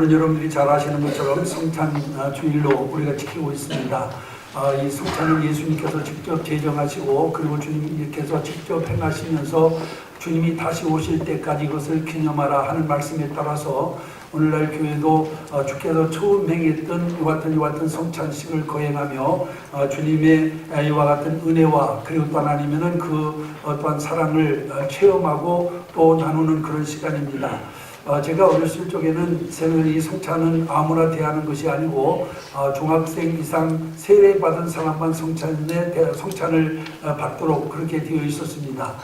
오늘은 여러분들이 잘 아시는 것처럼 성찬 주일로 우리가 지키고 있습니다. 이 성찬은 예수님께서 직접 제정하시고 그리고 주님께서 직접 행하시면서 주님이 다시 오실 때까지 이것을 기념하라 하는 말씀에 따라서 오늘날 교회도 주께서 처음 행했던 이와 같은 성찬식을 거행하며 주님의 이와 같은 은혜와 그리고 또 아니면은 그 어떠한 사랑을 체험하고 또 나누는 그런 시간입니다. 제가 어렸을 적에는 이 성찬은 아무나 대하는 것이 아니고 중학생 이상 세례받은 사람만 성찬을 받도록 그렇게 되어 있었습니다.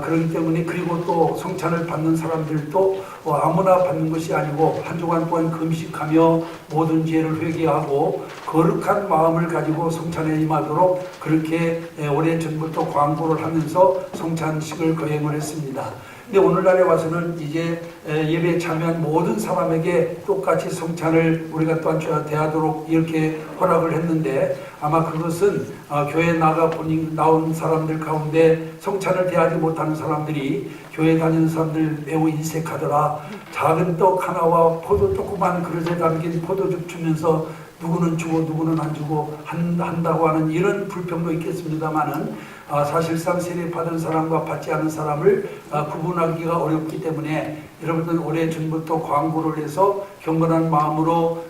그렇기 때문에 그리고 또 성찬을 받는 사람들도 아무나 받는 것이 아니고 한 주간 동안 금식하며 모든 죄를 회개하고 거룩한 마음을 가지고 성찬에 임하도록 그렇게 오래전부터 광고를 하면서 성찬식을 거행을 했습니다. 근데 오늘날에 와서는 이제 예배에 참여한 모든 사람에게 똑같이 성찬을 우리가 또한 대하도록 이렇게 허락을 했는데 아마 그것은 교회에 나온 사람들 가운데 성찬을 대하지 못하는 사람들이 교회 다니는 사람들 매우 인색하더라. 작은 떡 하나와 조그만 그릇에 담긴 포도즙 주면서 누구는 주고 누구는 안 주고 한다고 하는 이런 불평도 있겠습니다만은 사실상 세례받은 사람과 받지 않은 사람을 구분하기가 어렵기 때문에 여러분들 오래전부터 광고를 해서 경건한 마음으로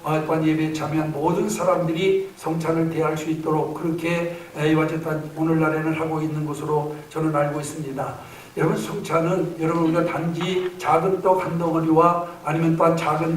예배에 참여한 모든 사람들이 성찬을 대할 수 있도록 그렇게 오늘날에는 하고 있는 것으로 저는 알고 있습니다. 여러분 성찬은 우리가 단지 작은 떡 한 덩어리와 아니면 또한 작은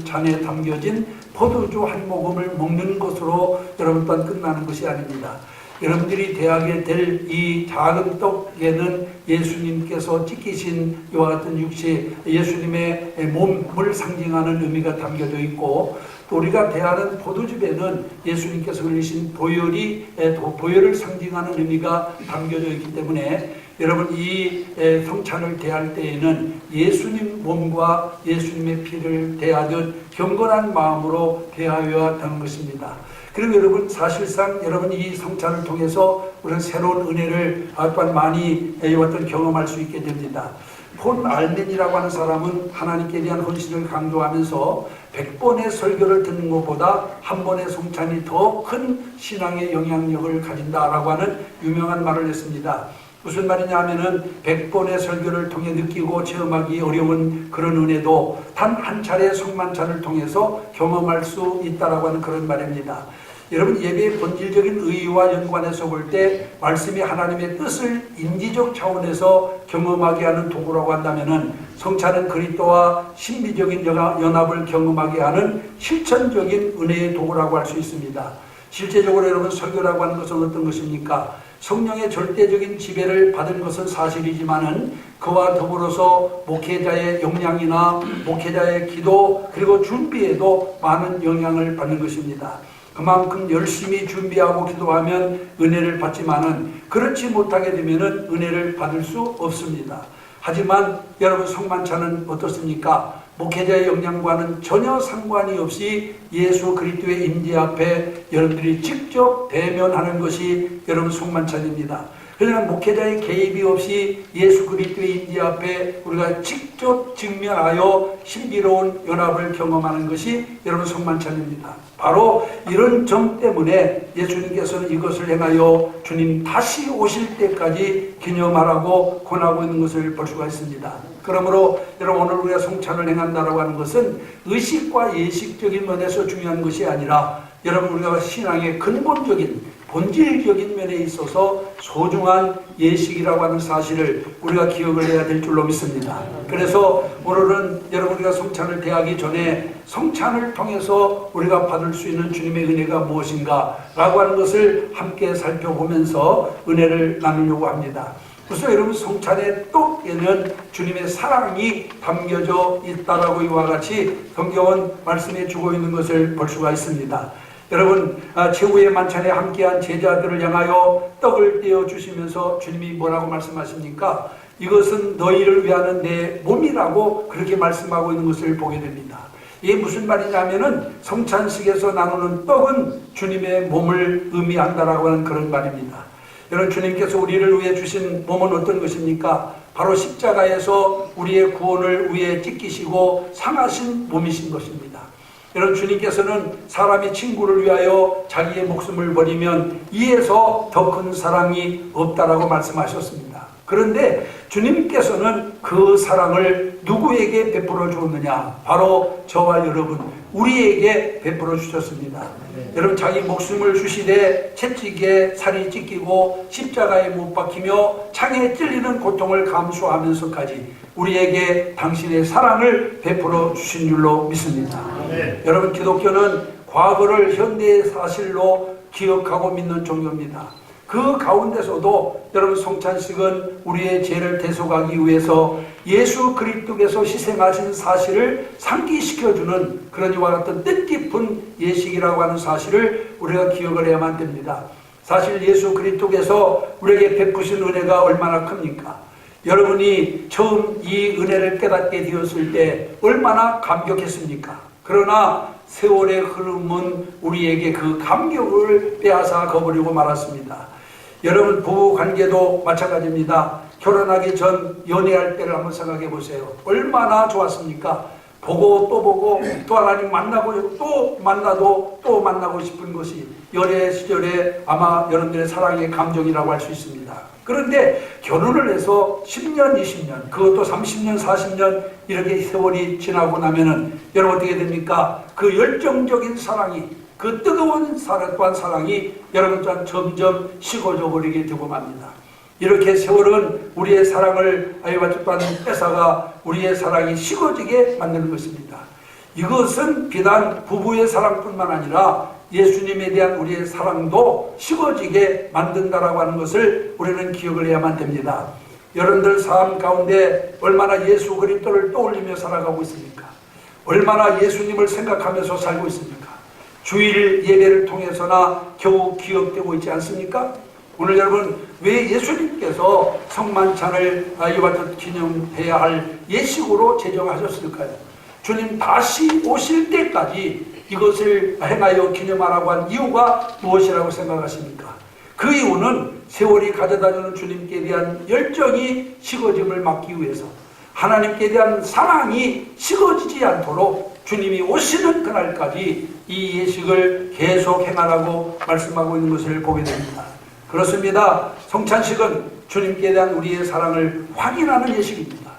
잔에 담겨진 포도주 한 모금을 먹는 것으로 여러분 또한 끝나는 것이 아닙니다. 여러분들이 대하게 될 이 작은 떡에는 예수님께서 찢기신 이와 같은 육체, 예수님의 몸을 상징하는 의미가 담겨져 있고 또 우리가 대하는 포도즙에는 예수님께서 흘리신 보혈을 상징하는 의미가 담겨져 있기 때문에 여러분 이 성찬을 대할 때에는 예수님 몸과 예수님의 피를 대하듯 경건한 마음으로 대하여야 하는 것입니다. 그리고 여러분 사실상 여러분 이 성찬을 통해서 우리는 새로운 은혜를 또한 많이 경험할 수 있게 됩니다. 폰 알멘이라고 하는 사람은 하나님께 대한 헌신을 강조하면서 100번의 설교를 듣는 것보다 한 번의 성찬이 더 큰 신앙의 영향력을 가진다라고 하는 유명한 말을 했습니다. 무슨 말이냐 하면은 100번의 설교를 통해 느끼고 체험하기 어려운 그런 은혜도 단 한 차례 성만찬을 통해서 경험할 수 있다라고 하는 그런 말입니다. 여러분 예배의 본질적인 의의와 연관해서 볼 때 말씀이 하나님의 뜻을 인지적 차원에서 경험하게 하는 도구라고 한다면은 성찬은 그리스도와 신비적인 연합을 경험하게 하는 실천적인 은혜의 도구라고 할 수 있습니다. 실제적으로 여러분 설교라고 하는 것은 어떤 것입니까? 성령의 절대적인 지배를 받은 것은 사실이지만은 그와 더불어서 목회자의 역량이나 목회자의 기도 그리고 준비에도 많은 영향을 받는 것입니다. 그만큼 열심히 준비하고 기도하면 은혜를 받지만은 그렇지 못하게 되면은 은혜를 받을 수 없습니다. 하지만 여러분 성만찬은 어떻습니까? 목회자의 역량과는 전혀 상관이 없이 예수 그리스도의 임재 앞에 여러분들이 직접 대면하는 것이 여러분 성만찬입니다. 그러나 목회자의 개입이 없이 예수 그리스도의 임재 앞에 우리가 직접 직면하여 신비로운 연합을 경험하는 것이 여러분 성만찬입니다. 바로 이런 점 때문에 예수님께서는 이것을 행하여 주님 다시 오실 때까지 기념하라고 권하고 있는 것을 볼 수가 있습니다. 그러므로 여러분 오늘 우리가 성찬을 행한다라고 하는 것은 의식과 예식적인 면에서 중요한 것이 아니라 여러분 우리가 신앙의 근본적인 본질적인 면에 있어서 소중한 예식이라고 하는 사실을 우리가 기억을 해야 될 줄로 믿습니다. 그래서 오늘은 여러분 우리가 성찬을 대하기 전에 성찬을 통해서 우리가 받을 수 있는 주님의 은혜가 무엇인가 라고 하는 것을 함께 살펴보면서 은혜를 나누려고 합니다. 그래서 여러분 성찬의 떡에는 주님의 사랑이 담겨져 있다라고 이와 같이 성경은 말씀해 주고 있는 것을 볼 수가 있습니다. 여러분 최후의 만찬에 함께한 제자들을 향하여 떡을 떼어 주시면서 주님이 뭐라고 말씀하십니까? 이것은 너희를 위하는 내 몸이라고 그렇게 말씀하고 있는 것을 보게 됩니다. 이게 무슨 말이냐면은 성찬식에서 나누는 떡은 주님의 몸을 의미한다라고 하는 그런 말입니다. 여러분 주님께서 우리를 위해 주신 몸은 어떤 것입니까? 바로 십자가에서 우리의 구원을 위해 찢기시고 상하신 몸이신 것입니다. 여러분, 주님께서는 사람이 친구를 위하여 자기의 목숨을 버리면 이에서 더 큰 사랑이 없다라고 말씀하셨습니다. 그런데 주님께서는 그 사랑을 누구에게 베풀어 주었느냐? 바로 저와 여러분, 우리에게 베풀어 주셨습니다. 여러분, 자기 목숨을 주시되 채찍에 살이 찢기고 십자가에 못 박히며 창에 찔리는 고통을 감수하면서까지 우리에게 당신의 사랑을 베풀어 주신 줄로 믿습니다. 여러분, 기독교는 과거를 현대의 사실로 기억하고 믿는 종교입니다. 그 가운데서도 여러분, 성찬식은 우리의 죄를 대속하기 위해서 예수 그리스도께서 희생하신 사실을 상기시켜주는 그런 이와 같은 뜻깊은 예식이라고 하는 사실을 우리가 기억을 해야만 됩니다. 사실 예수 그리스도께서 우리에게 베푸신 은혜가 얼마나 큽니까? 여러분이 처음 이 은혜를 깨닫게 되었을 때 얼마나 감격했습니까? 그러나 세월의 흐름은 우리에게 그 감격을 빼앗아 가버리고 말았습니다. 여러분, 부부관계도 마찬가지입니다. 결혼하기 전 연애할 때를 한번 생각해 보세요. 얼마나 좋았습니까? 보고 또 보고 또 하나님 만나고 또 만나도 또 만나고 싶은 것이 연애 시절에 아마 여러분들의 사랑의 감정이라고 할 수 있습니다. 그런데 결혼을 해서 10년, 20년, 그것도 30년, 40년 이렇게 세월이 지나고 나면은 여러분 어떻게 됩니까? 그 열정적인 사랑이, 그 뜨거운 사랑이 여러분 또한 점점 식어져 버리게 되고 맙니다. 이렇게 세월은 우리의 사랑을 아이와 또한 뺏어가 우리의 사랑이 식어지게 만드는 것입니다. 이것은 비단 부부의 사랑뿐만 아니라 예수님에 대한 우리의 사랑도 식어지게 만든다라고 하는 것을 우리는 기억을 해야만 됩니다. 여러분들 삶 가운데 얼마나 예수 그리스도를 떠올리며 살아가고 있습니까? 얼마나 예수님을 생각하면서 살고 있습니까? 주일 예배를 통해서나 겨우 기억되고 있지 않습니까? 오늘 여러분, 왜 예수님께서 성만찬을 이와 같이 기념해야 할 예식으로 제정하셨을까요? 주님 다시 오실 때까지 이것을 행하여 기념하라고 한 이유가 무엇이라고 생각하십니까? 그 이유는 세월이 가져다주는 주님께 대한 열정이 식어짐을 막기 위해서, 하나님께 대한 사랑이 식어지지 않도록 주님이 오시는 그날까지 이 예식을 계속 행하라고 말씀하고 있는 것을 보게 됩니다. 그렇습니다. 성찬식은 주님께 대한 우리의 사랑을 확인하는 예식입니다.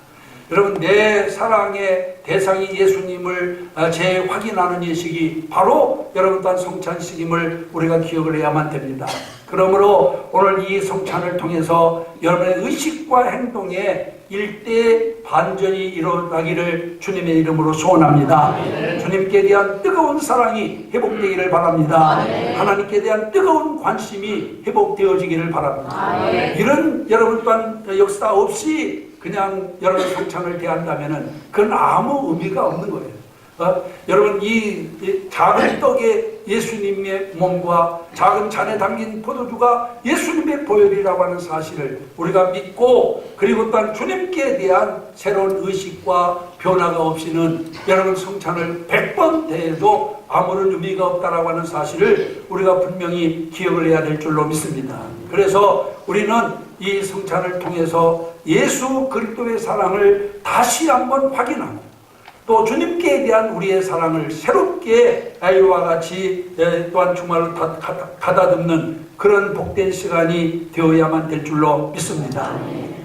여러분, 내 사랑의 대상이 예수님을 재확인하는 예식이 바로 여러분 또한 성찬식임을 우리가 기억을 해야만 됩니다. 그러므로 오늘 이 성찬을 통해서 여러분의 의식과 행동에 일대 반전이 일어나기를 주님의 이름으로 소원합니다. 주님께 대한 뜨거운 사랑이 회복되기를 바랍니다. 하나님께 대한 뜨거운 관심이 회복되어지기를 바랍니다. 이런 여러분 또한 역사 없이 그냥 여러분 성찬을 대한다면 그건 아무 의미가 없는 거예요. 여러분, 이 작은 떡에 예수님의 몸과 작은 잔에 담긴 포도주가 예수님의 보혈이라고 하는 사실을 우리가 믿고, 그리고 또한 주님께 대한 새로운 의식과 변화가 없이는 여러분 성찬을 100번 대해도 아무런 의미가 없다라고 하는 사실을 우리가 분명히 기억을 해야 될 줄로 믿습니다. 그래서 우리는 이 성찬을 통해서 예수 그리스도의 사랑을 다시 한번 확인하고, 또 주님께 대한 우리의 사랑을 새롭게 이와 같이 또한 주말을 가다듬는 그런 복된 시간이 되어야만 될 줄로 믿습니다.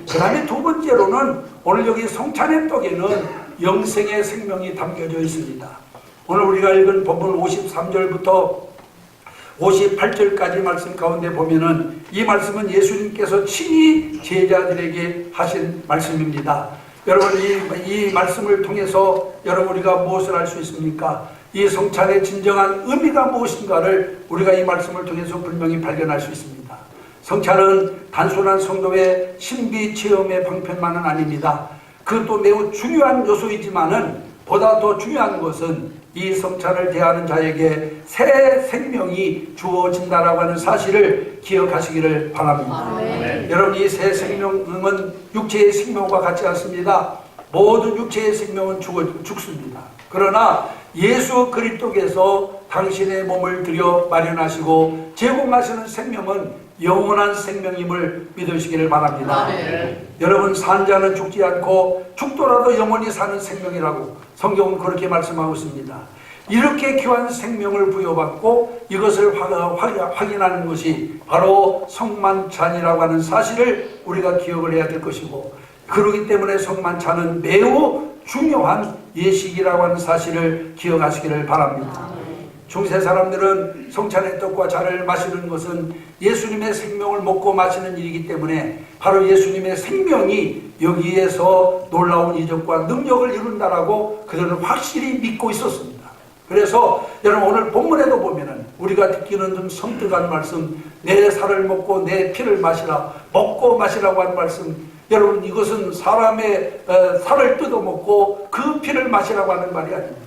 그 다음에 두 번째로는 오늘 여기 성찬의 떡에는 영생의 생명이 담겨져 있습니다. 오늘 우리가 읽은 본문 53절부터 58절까지 말씀 가운데 보면은 이 말씀은 예수님께서 친히 제자들에게 하신 말씀입니다. 여러분, 이 말씀을 통해서 여러분 우리가 무엇을 알 수 있습니까? 이 성찬의 진정한 의미가 무엇인가를 우리가 이 말씀을 통해서 분명히 발견할 수 있습니다. 성찬은 단순한 성도의 신비 체험의 방편만은 아닙니다. 그것도 매우 중요한 요소이지만은 보다 더 중요한 것은 이 성찬을 대하는 자에게 새 생명이 주어진다라고 하는 사실을 기억하시기를 바랍니다. 여러분, 이 새 생명은 육체의 생명과 같지 않습니다. 모든 육체의 생명은 죽습니다. 그러나 예수 그리스도께서 당신의 몸을 들여 마련하시고 제공하시는 생명은 영원한 생명임을 믿으시기를 바랍니다. 아멘. 여러분, 산 자는 죽지 않고 죽더라도 영원히 사는 생명이라고 성경은 그렇게 말씀하고 있습니다. 이렇게 귀한 생명을 부여받고 이것을 확인하는 것이 바로 성만찬이라고 하는 사실을 우리가 기억을 해야 될 것이고, 그렇기 때문에 성만찬은 매우 중요한 예식이라고 하는 사실을 기억하시기를 바랍니다. 중세 사람들은 성찬의 떡과 잔을 마시는 것은 예수님의 생명을 먹고 마시는 일이기 때문에 바로 예수님의 생명이 여기에서 놀라운 이적과 능력을 이룬다라고 그들은 확실히 믿고 있었습니다. 그래서 여러분, 오늘 본문에도 보면은 우리가 듣기는 좀 섬뜩한 말씀, 내 살을 먹고 내 피를 마시라, 먹고 마시라고 하는 말씀, 여러분, 이것은 사람의 살을 뜯어먹고 그 피를 마시라고 하는 말이 아닙니다.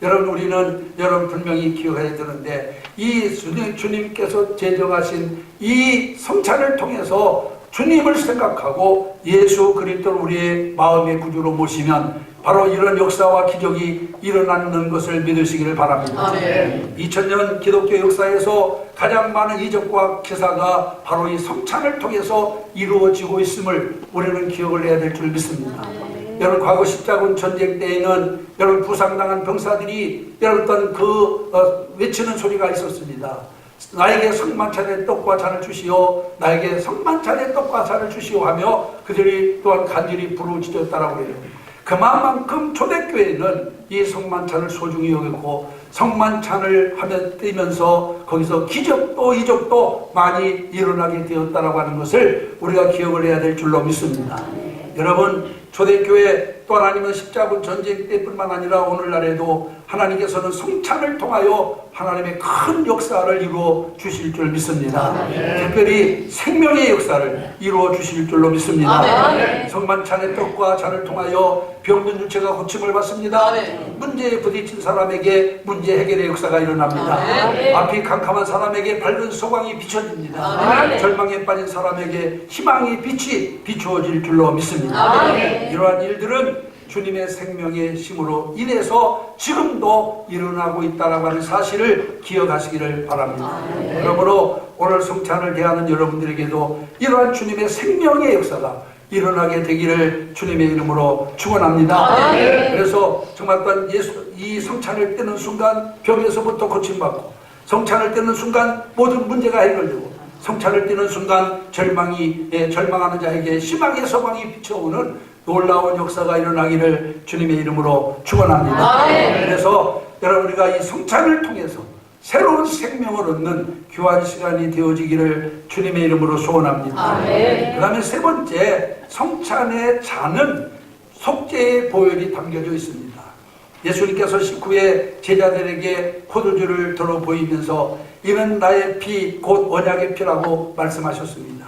여러분, 우리는 분명히 기억해야 되는데, 이 주님께서 제정하신 이 성찬을 통해서 주님을 생각하고 예수 그리스도를 우리의 마음의 구주로 모시면 바로 이런 역사와 기적이 일어나는 것을 믿으시기를 바랍니다. 2000년 기독교 역사에서 가장 많은 이적과 기사가 바로 이 성찬을 통해서 이루어지고 있음을 우리는 기억을 해야 될 줄 믿습니다. 여러분, 과거 십자군 전쟁 때에는 여러분, 부상당한 병사들이 여러분 외치는 소리가 있었습니다. 나에게 성만찬의 떡과 잔을 주시오, 나에게 성만찬의 떡과 잔을 주시오 하며 그들이 또한 간절히 부르짖었다라고 해요. 그만큼 초대교회는 이 성만찬을 소중히 여겼고 성만찬을 하며 뛰면서 거기서 기적도 이적도 많이 일어나게 되었다라고 하는 것을 우리가 기억을 해야 될 줄로 믿습니다. 여러분, 초대교회 또 하나님은 십자군 전쟁 때뿐만 아니라 오늘날에도 하나님께서는 성찬을 통하여 하나님의 큰 역사를 이루어 주실 줄 믿습니다. 특별히 생명의 역사를 이루어 주실 줄로 믿습니다. 성만찬의 떡과 잔을 통하여 병든 육체가 고침을 받습니다. 문제에 부딪힌 사람에게 문제 해결의 역사가 일어납니다. 앞이 캄캄한 사람에게 밝은 소광이 비춰집니다. 절망에 빠진 사람에게 희망의 빛이 비추어질 줄로 믿습니다. 이러한 일들은 주님의 생명의 힘으로 인해서 지금도 일어나고 있다는 하는 사실을 기억하시기를 바랍니다. 그러므로 오늘 성찬을 대하는 여러분들에게도 이러한 주님의 생명의 역사가 일어나게 되기를 주님의 이름으로 축원합니다. 그래서 정말 이 성찬을 떼는 순간 병에서부터 고침받고, 성찬을 떼는 순간 모든 문제가 해결되고, 성찬을 떼는 순간 절망하는 자에게 희망의 소망이 비춰오는 놀라운 역사가 일어나기를 주님의 이름으로 축원합니다. 그래서 여러분, 우리가 이 성찬을 통해서 새로운 생명을 얻는 귀한 시간이 되어지기를 주님의 이름으로 소원합니다. 그 다음에 세 번째, 성찬의 잔은 속죄의 보혈이 담겨져 있습니다. 예수님께서 식후에 제자들에게 포도주를 들어 보이면서 이는 나의 피 곧 언약의 피라고 말씀하셨습니다.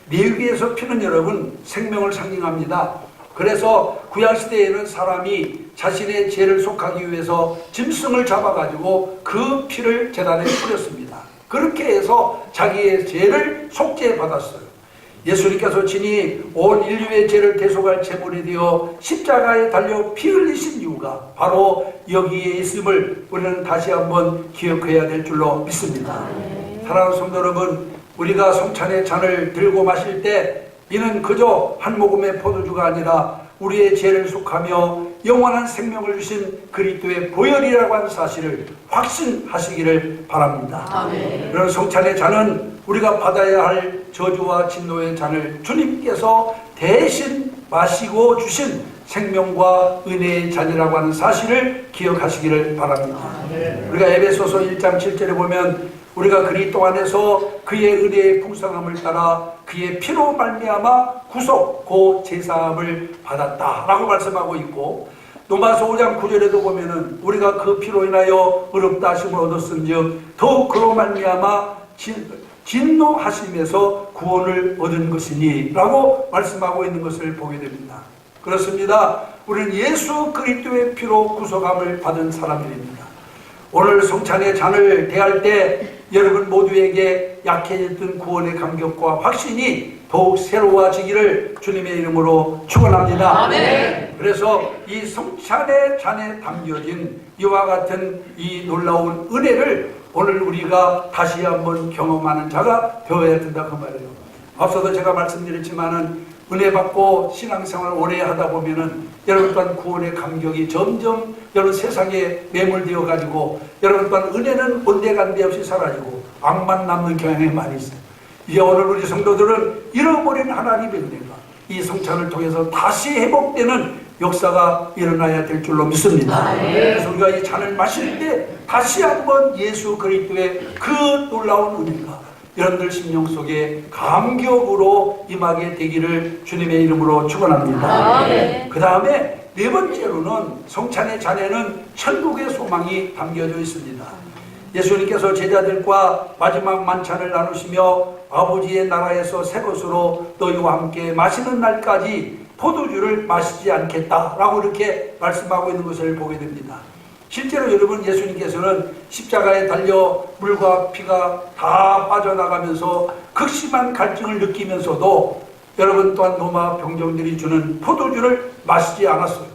레위기에서 피는 여러분 생명을 상징합니다. 그래서 구약시대에는 사람이 자신의 죄를 속하기 위해서 짐승을 잡아가지고 그 피를 제단에 뿌렸습니다. 그렇게 해서 자기의 죄를 속죄 받았어요. 예수님께서 친히 온 인류의 죄를 대속할 제물이 되어 십자가에 달려 피 흘리신 이유가 바로 여기에 있음을 우리는 다시 한번 기억해야 될 줄로 믿습니다. 사랑하는 성도 여러분, 우리가 성찬의 잔을 들고 마실 때 이는 그저 한 모금의 포도주가 아니라 우리의 죄를 속하며 영원한 생명을 주신 그리스도의 보혈이라고 하는 사실을 확신하시기를 바랍니다. 이런 성찬의 잔은 우리가 받아야 할 저주와 진노의 잔을 주님께서 대신 마시고 주신 생명과 은혜의 잔이라고 하는 사실을 기억하시기를 바랍니다. 우리가 에베소서 1장 7절에 보면 우리가 그리스도 안에서 그의 은혜의 풍성함을 따라 그의 피로 말미암아 구속 곧 제사함을 받았다라고 말씀하고 있고, 로마서 5장 9절에도 보면은 우리가 그 피로 인하여 의롭다 하심을 얻었은즉 더욱 그로 말미암아 진노하심에서 구원을 얻은 것이니 라고 말씀하고 있는 것을 보게 됩니다. 그렇습니다. 우리는 예수 그리스도의 피로 구속함을 받은 사람들입니다. 오늘 성찬의 잔을 대할 때 여러분 모두에게 약해졌던 구원의 감격과 확신이 더욱 새로워지기를 주님의 이름으로 축원합니다. 그래서 이 성찬의 잔에 담겨진 이와 같은 이 놀라운 은혜를 오늘 우리가 다시 한번 경험하는 자가 되어야 된다 그 말이에요. 앞서도 제가 말씀드렸지만은 은혜 받고 신앙생활을 오래 하다 보면은 여러분 또한 구원의 감격이 점점 여러분 세상에 매몰되어 가지고 여러분 또한 은혜는 온데간데 없이 사라지고 악만 남는 경향이 많이 있어요. 이제 오늘 우리 성도들은 잃어버린 하나님의 은혜가 이 성찬을 통해서 다시 회복되는 역사가 일어나야 될 줄로 믿습니다. 그래서 우리가 이 잔을 마실 때 다시 한번 예수 그리스도의 그 놀라운 은혜가 여러분들 심령 속에 감격으로 임하게 되기를 주님의 이름으로 축원합니다. 그 다음에 네 번째로는 성찬의 잔에는 천국의 소망이 담겨져 있습니다. 예수님께서 제자들과 마지막 만찬을 나누시며 아버지의 나라에서 새 것으로 너희와 함께 마시는 날까지 포도주를 마시지 않겠다라고 이렇게 말씀하고 있는 것을 보게 됩니다. 실제로 여러분 예수님께서는 십자가에 달려 물과 피가 다 빠져나가면서 극심한 갈증을 느끼면서도 여러분 또한 로마 병정들이 주는 포도주를 마시지 않았어요.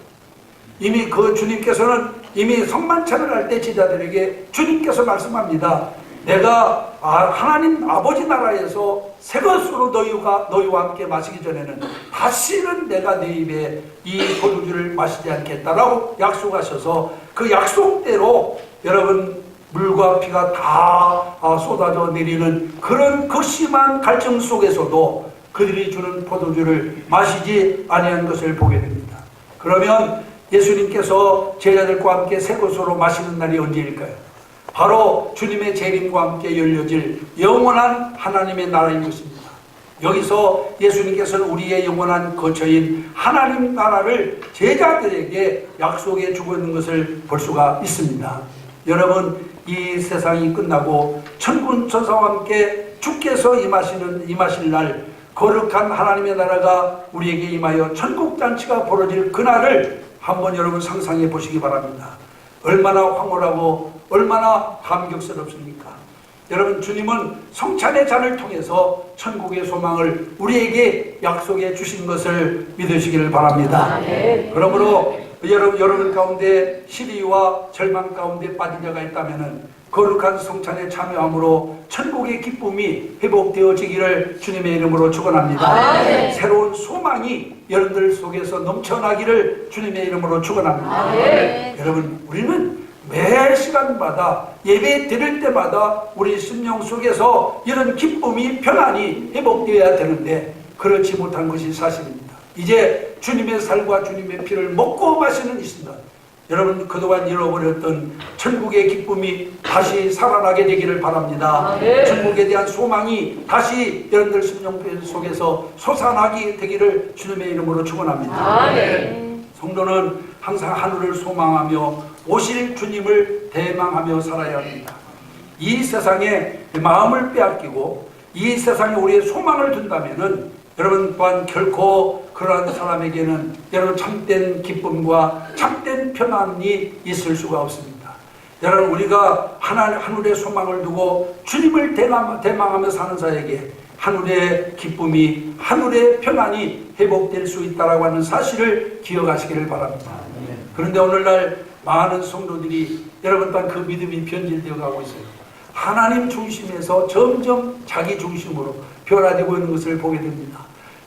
이미 그 주님께서는 이미 성만찬을 할 때 제자들에게 주님께서 말씀합니다. 내가 하나님 아버지 나라에서 새 것으로 너희와 함께 마시기 전에는 다시는 내가 네 입에 이 포도주를 마시지 않겠다라고 약속하셔서 그 약속대로 여러분 물과 피가 다 쏟아져 내리는 그런 극심한 갈증 속에서도 그들이 주는 포도주를 마시지 아니한 것을 보게 됩니다. 그러면 예수님께서 제자들과 함께 새 것으로 마시는 날이 언제일까요? 바로 주님의 재림과 함께 열려질 영원한 하나님의 나라인 것입니다. 여기서 예수님께서는 우리의 영원한 거처인 하나님 나라를 제자들에게 약속해 주고 있는 것을 볼 수가 있습니다. 여러분 이 세상이 끝나고 천군 천사와 함께 주께서 임하실 날 거룩한 하나님의 나라가 우리에게 임하여 천국잔치가 벌어질 그날을 한번 여러분 상상해 보시기 바랍니다. 얼마나 황홀하고 얼마나 감격스럽습니까? 여러분 주님은 성찬의 잔을 통해서 천국의 소망을 우리에게 약속해 주신 것을 믿으시기를 바랍니다. 그러므로 여러분 가운데 시리와 절망 가운데 빠진 자가 있다면 거룩한 성찬에 참여함으로 천국의 기쁨이 회복되어지기를 주님의 이름으로 축원합니다. 새로운 소망이 여러분들 속에서 넘쳐나기를 주님의 이름으로 축원합니다. 여러분 우리는 매 시간마다 예배 드릴 때마다 우리 심령 속에서 이런 기쁨이 편안히 회복되어야 되는데 그렇지 못한 것이 사실입니다. 이제 주님의 살과 주님의 피를 먹고 마시는 이 순간 여러분 그동안 잃어버렸던 천국의 기쁨이 다시 살아나게 되기를 바랍니다. 천국에 대한 소망이 다시 여러분들 심령 속에서 솟아나게 되기를 주님의 이름으로 축원합니다. 성도는 항상 하늘을 소망하며 오실 주님을 대망하며 살아야 합니다. 이 세상에 마음을 빼앗기고 이 세상에 우리의 소망을 둔다면은 여러분 또한 결코 그러한 사람에게는 여러분 참된 기쁨과 참된 평안이 있을 수가 없습니다. 여러분 우리가 하늘의 소망을 두고 주님을 대망하며 사는 자에게 하늘의 기쁨이 하늘의 평안이 회복될 수 있다고 하는 사실을 기억하시기를 바랍니다. 그런데 오늘날 많은 성도들이 여러분 또한 그 믿음이 변질되어 가고 있어요. 하나님 중심에서 점점 자기 중심으로 변화되고 있는 것을 보게 됩니다.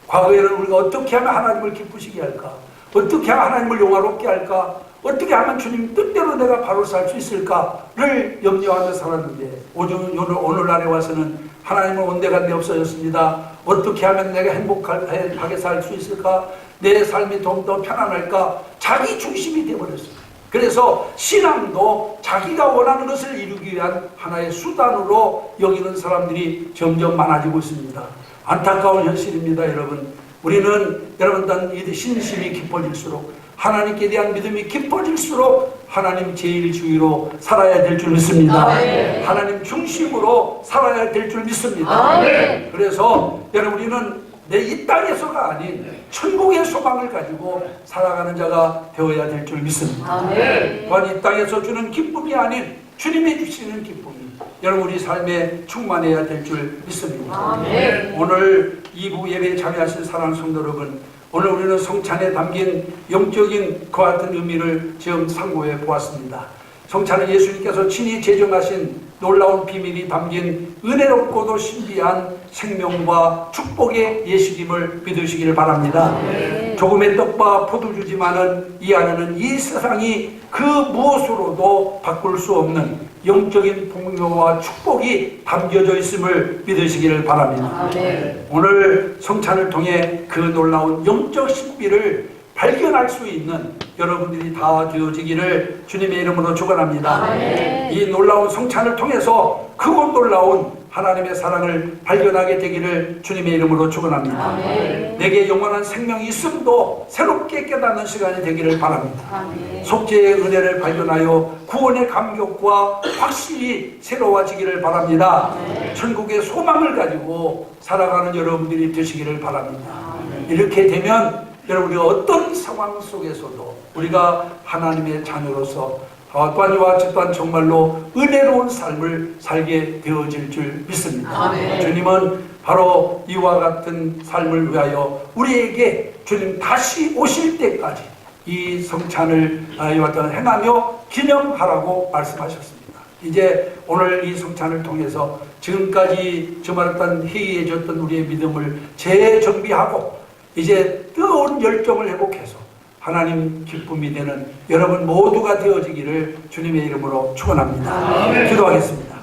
과거에는 우리가 어떻게 하면 하나님을 기쁘시게 할까? 어떻게 하면 하나님을 영화롭게 할까? 어떻게 하면 주님 뜻대로 내가 바로 살 수 있을까를 염려하며 살았는데 오늘날에 와서는 하나님은 온데간데 없어졌습니다. 어떻게 하면 내가 행복하게 살 수 있을까? 내 삶이 좀 더 편안할까? 자기 중심이 되어버렸어요. 그래서 신앙도 자기가 원하는 것을 이루기 위한 하나의 수단으로 여기는 사람들이 점점 많아지고 있습니다. 안타까운 현실입니다. 여러분 우리는 여러분들 신심이 깊어질수록 하나님께 대한 믿음이 깊어질수록 하나님 제일주의로 살아야 될 줄 믿습니다. 하나님 중심으로 살아야 될 줄 믿습니다. 그래서 여러분 우리는 내 이 땅에서가 아닌 천국의 소망을 가지고 살아가는 자가 되어야 될 줄 믿습니다. 또한 이 땅에서 주는 기쁨이 아닌 주님이 주시는 기쁨이 여러분 우리 삶에 충만해야 될 줄 믿습니다. 오늘 2부 예배에 참여하신 사랑하는 성도 여러분, 오늘 우리는 성찬에 담긴 영적인 그와 같은 의미를 지금 상고해 보았습니다. 성찬은 예수님께서 친히 제정하신 놀라운 비밀이 담긴 은혜롭고도 신비한 생명과 축복의 예식임을 믿으시기를 바랍니다. 조금의 떡과 포도주지만은 이 안에는 이 세상이 그 무엇으로도 바꿀 수 없는 영적인 풍요와 축복이 담겨져 있음을 믿으시기를 바랍니다. 오늘 성찬을 통해 그 놀라운 영적 신비를 발견할 수 있는 여러분들이 다 되어지기를 주님의 이름으로 축원합니다. 이 놀라운 성찬을 통해서 그곳 놀라운 하나님의 사랑을 발견하게 되기를 주님의 이름으로 축원합니다. 내게 영원한 생명이 있음도 새롭게 깨닫는 시간이 되기를 바랍니다. 속죄의 은혜를 발견하여 구원의 감격과 확실히 새로워지기를 바랍니다. 천국의 소망을 가지고 살아가는 여러분들이 되시기를 바랍니다. 이렇게 되면 여러분, 우리가 어떤 상황 속에서도 우리가 하나님의 자녀로서 또한 이와 같이 또한 정말로 은혜로운 삶을 살게 되어질 줄 믿습니다. 주님은 바로 이와 같은 삶을 위하여 우리에게 주님 다시 오실 때까지 이 성찬을 이와 같이 행하며 기념하라고 말씀하셨습니다. 이제 오늘 이 성찬을 통해서 지금까지 저말했던 해이해졌던 우리의 믿음을 재정비하고 이제 뜨거운 열정을 회복해서 하나님 기쁨이 되는 여러분 모두가 되어지기를 주님의 이름으로 축원합니다. 기도하겠습니다.